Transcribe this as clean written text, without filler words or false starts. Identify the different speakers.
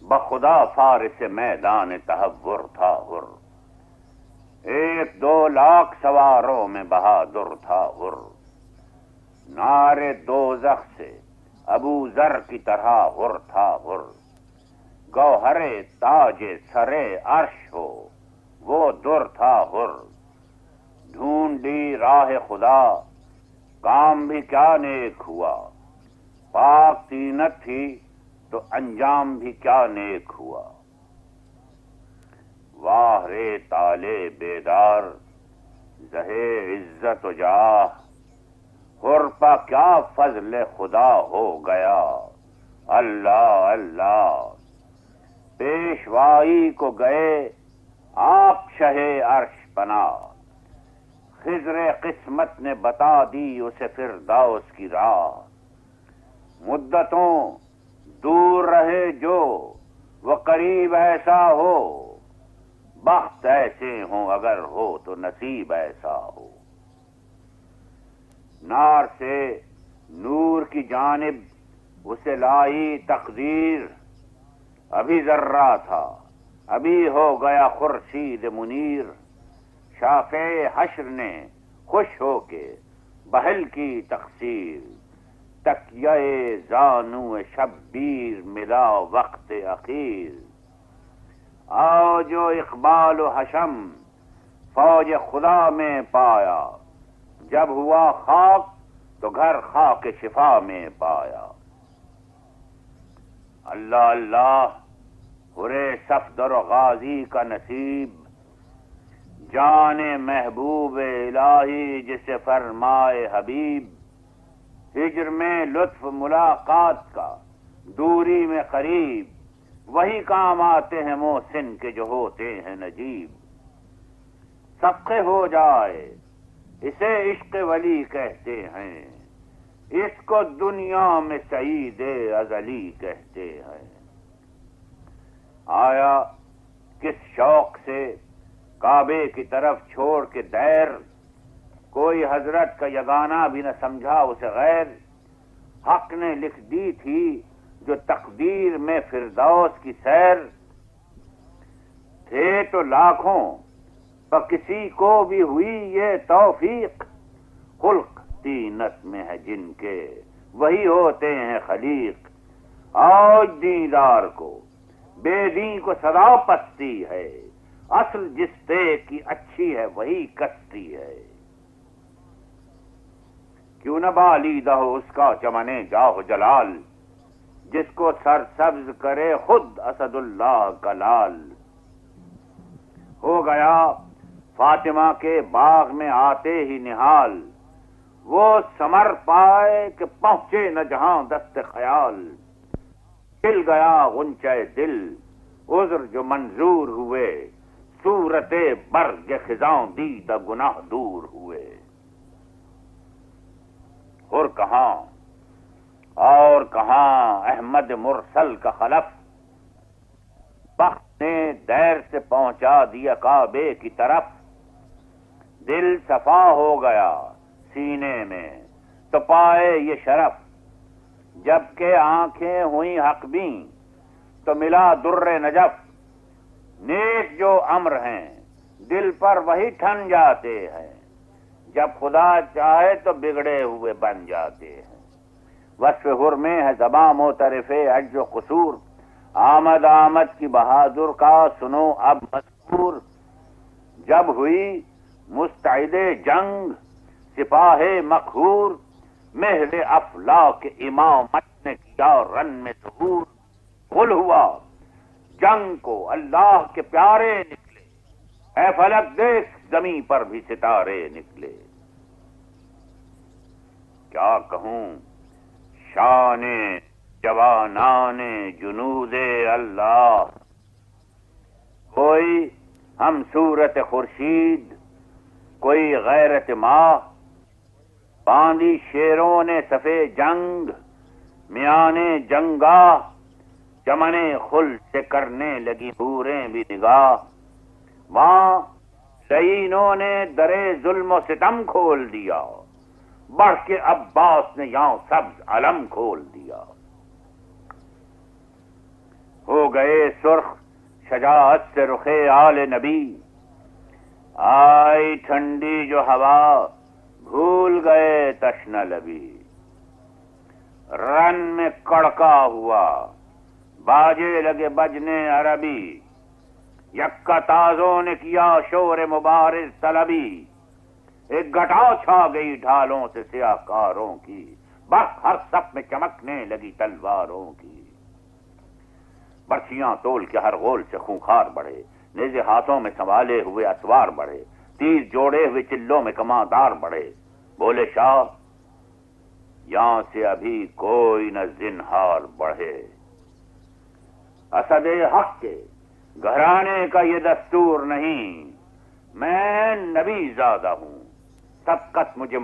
Speaker 1: بخدا فارس میدان تحور تھا حر، 1-2 لاکھ سواروں میں بہادر تھا حر، نارے دوزخ سے ابو ذر کی طرح حر تھا حر، گوہرے تاج سرے عرش ہو وہ در تھا حر، ڈھونڈی راہ خدا کام بھی کیا نیک ہوا، پاک طینت تھی تو انجام بھی کیا نیک ہوا، واہ رے تالے بیدار زہے عزت و جاہ، حر پا کیا فضل خدا ہو گیا، اللہ اللہ، پیشوائی کو گئے آپ شہ عرش پناہ، خضر قسمت نے بتا دی اسے فردوس کی راہ، مدتوں دور رہے جو وہ قریب ایسا ہو، بخت ایسے ہوں اگر ہو تو نصیب ایسا ہو، نار سے نور کی جانب اسے لائی تقدیر، ابھی ذرہ تھا ابھی ہو گیا خورشید منیر، شافع حشر نے خوش ہو کے بہل کی تقصیر، تکیہ زانو شبیر ملا وقت اخیر، آؤ جو اقبال و حشم فوج خدا میں پایا، جب ہوا خاک تو گھر خاک شفا میں پایا، اللہ اللہ، ہرے صفدر و غازی کا نصیب، جان محبوب الہی جسے فرمائے حبیب، ہجر میں لطف ملاقات کا دوری میں قریب، وہی کام آتے ہیں محسن کے جو ہوتے ہیں نجیب، صدقے ہو جائے اسے عشق ولی کہتے ہیں، اس کو دنیا میں سعید ازلی کہتے ہیں، آیا کس شوق سے کعبے کی طرف چھوڑ کے دیر، کوئی حضرت کا یگانہ بھی نہ سمجھا اسے غیر، حق نے لکھ دی تھی جو تقدیر میں فردوس کی سیر، تھے تو لاکھوں پر کسی کو بھی ہوئی یہ توفیق، خلق طینت میں ہے جن کے وہی ہوتے ہیں خلیق، آج دیندار کو بے دین کو سدا پستی ہے، اصل جس پہ کی اچھی ہے وہی کستی ہے، کیوں نہ بالیدہ ہو اس کا چمنے جاہ جلال، جس کو سرسبز کرے خود اسد اللہ کا لال، ہو گیا فاطمہ کے باغ میں آتے ہی نہال، وہ ثمر پائے کہ پہنچے نہ جہاں دست خیال، کھل گیا غنچہ دل عذر جو منظور ہوئے، صورت برگ خزاں دیدہ گناہ دور ہوئے، اور کہاں احمد مرسل کا خلف، بخت نے دیر سے پہنچا دیا کعبے کی طرف، دل صفا ہو گیا سینے میں تو پائے یہ شرف، جبکہ آنکھیں ہوئیں حق بین تو ملا در نجف، نیک جو امر ہیں دل پر وہی ٹھن جاتے ہیں، جب خدا چاہے تو بگڑے ہوئے بن جاتے ہیں، وصف حر میں ہے زباں معترف عجز و قصور، آمد کی بہادر کا سنو اب مذکور، جب ہوئی مستعد جنگ سپاہ مقہور، مہر افلاک امامت نے کیا رن میں ظہور، غل ہوا جنگ کو اللہ کے پیارے نکلے، اے فلک دیکھ زمین پر بھی ستارے نکلے، کیا کہوں شان جوانان جنود اللہ، کوئی ہم صورت خورشید کوئی غیرت ماہ، باندھی شیروں نے صفے جنگ میانے جنگاہ، چمنے خل سے کرنے لگی حوریں بھی نگاہ، وہاں شہینوں نے درے ظلم و ستم کھول دیا، بڑھ کے عباس نے یہاں سبز علم کھول دیا، ہو گئے سرخ شجاعت سے رخے آل نبی، آئی ٹھنڈی جو ہوا بھول گئے تشنہ لبی، رن میں کڑکا ہوا باجے لگے بجنے عربی، یکا تازوں نے کیا شور مبارز طلبی، ایک گھٹا چھا گئی ڈھالوں سے سیاہ کاروں کی، بس ہر صف میں چمکنے لگی تلواروں کی، برچیاں تول کے ہر غول سے خونخار بڑھے، نیزے ہاتھوں میں سنبھالے ہوئے اسوار بڑھے، تیر جوڑے ہوئے چلوں میں کماندار بڑھے، بولے شاہ یہاں سے ابھی کوئی نہ زنہار بڑھے، اسد حق کے گھرانے کا یہ دستور نہیں، میں نبی زادہ ہوں، سبقت مجھے